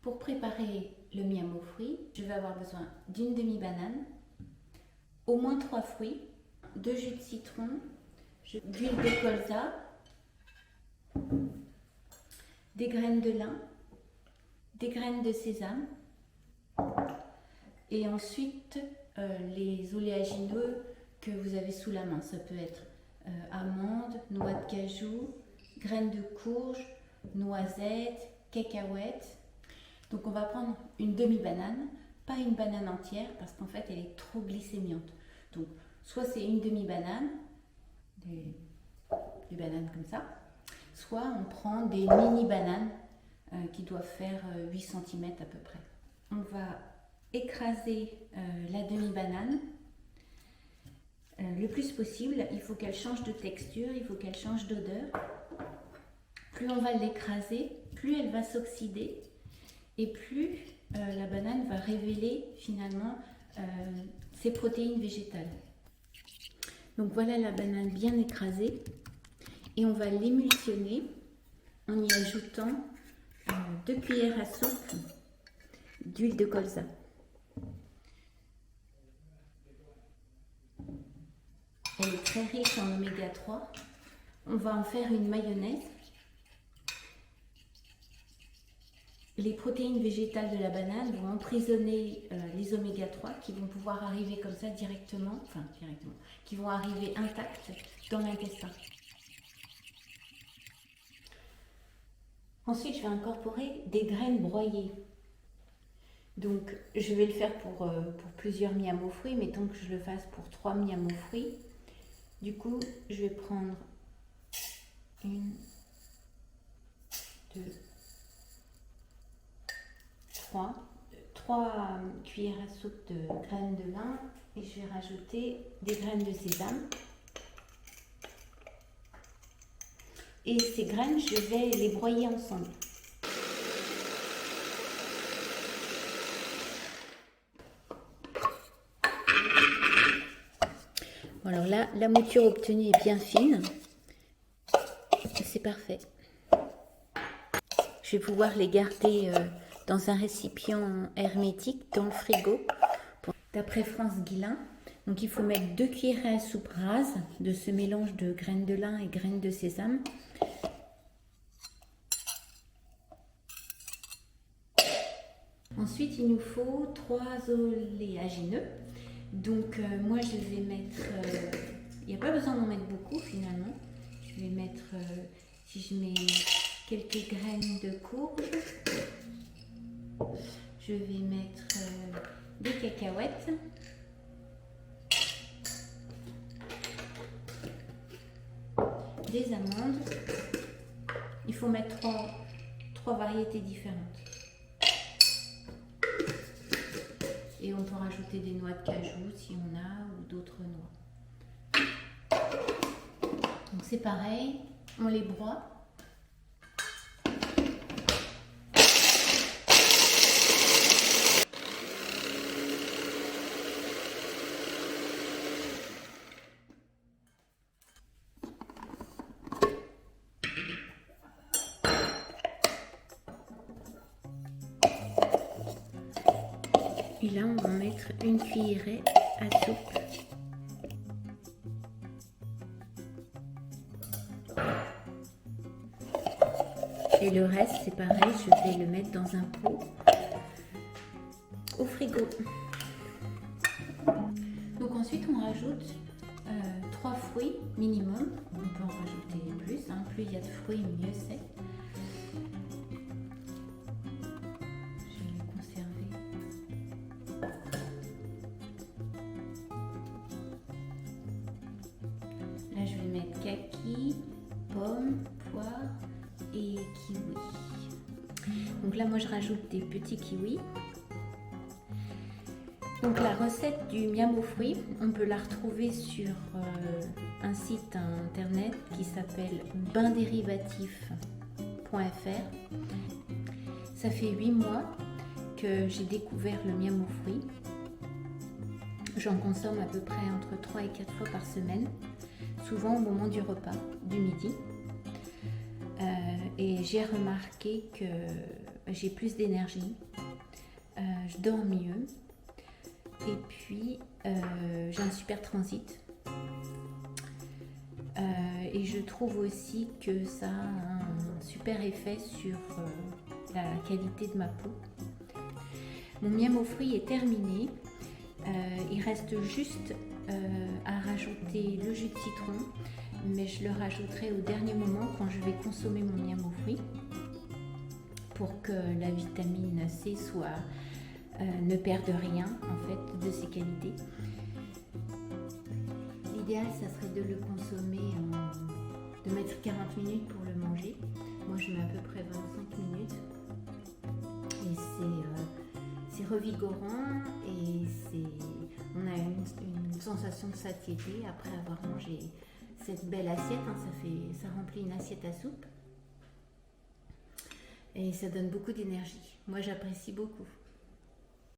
Pour préparer le miam aux fruits, je vais avoir besoin d'une demi-banane, au moins 3 fruits, 2 jus de citron, d'huile de colza, des graines de lin, des graines de sésame et ensuite les oléagineux que vous avez sous la main. Ça peut être amandes, noix de cajou, graines de courge, noisettes, cacahuètes. Donc on va prendre une demi-banane, pas une banane entière parce qu'en fait elle est trop glycémiante. Donc soit c'est une demi-banane, des bananes comme ça, soit on prend des mini-bananes qui doivent faire 8 cm à peu près. On va écraser la demi-banane le plus possible. Il faut qu'elle change de texture, il faut qu'elle change d'odeur. Plus on va l'écraser, plus elle va s'oxyder et plus la banane va révéler finalement ses protéines végétales. Donc voilà la banane bien écrasée et on va l'émulsionner en y ajoutant 2 cuillères à soupe d'huile de colza. Elle est très riche en oméga 3. On va en faire une mayonnaise. Les protéines végétales de la banane vont emprisonner les oméga 3 qui vont pouvoir arriver comme ça directement, qui vont arriver intacts dans l'intestin. Ensuite, je vais incorporer des graines broyées. Donc, je vais le faire pour plusieurs miam aux fruits, mais tant que je le fasse pour 3 miam aux fruits, du coup, je vais prendre 1, 2, 3 cuillères à soupe de graines de lin et je vais rajouter des graines de sésame. Et ces graines, je vais les broyer ensemble. Alors là, la mouture obtenue est bien fine. C'est parfait. Je vais pouvoir les garder dans un récipient hermétique dans le frigo. D'après France Guillain, donc il faut mettre 2 cuillères à soupe rases de ce mélange de graines de lin et graines de sésame. Ensuite, il nous faut 3 oléagineux. Donc moi je vais mettre, il n'y a pas besoin d'en mettre beaucoup finalement. Je vais mettre, si je mets quelques graines de courge, je vais mettre des cacahuètes, des amandes. Il faut mettre 3 variétés différentes. Et on peut rajouter des noix de cajou si on a ou d'autres noix. Donc c'est pareil, on les broie. Et là, on va mettre une cuillerée à soupe. Et le reste, c'est pareil, je vais le mettre dans un pot au frigo. Donc ensuite, on rajoute 3 fruits minimum. On peut en rajouter plus, hein. Plus il y a de fruits, mieux c'est. Là, je vais mettre kaki, pomme, poire et kiwi. Donc là, moi, je rajoute des petits kiwis. Donc la recette du miam aux fruits, on peut la retrouver sur un site internet qui s'appelle baindérivatif.fr. Ça fait 8 mois que j'ai découvert le miam aux fruits. J'en consomme à peu près entre 3 et 4 fois par semaine, souvent au moment du repas, du midi. Et j'ai remarqué que j'ai plus d'énergie, je dors mieux et puis j'ai un super transit. Et je trouve aussi que ça a un super effet sur la qualité de ma peau. Mon miam aux fruits est terminé. Il reste juste à rajouter le jus de citron, mais je le rajouterai au dernier moment quand je vais consommer mon miam aux fruits pour que la vitamine C ne perde rien en fait de ses qualités. L'idéal, ça serait de le consommer, de mettre 40 minutes pour le manger. Moi, je mets à peu près 25 minutes. Et c'est revigorant et on a une sensation de satiété après avoir mangé cette belle assiette. Hein, ça remplit une assiette à soupe. Et ça donne beaucoup d'énergie. Moi, j'apprécie beaucoup.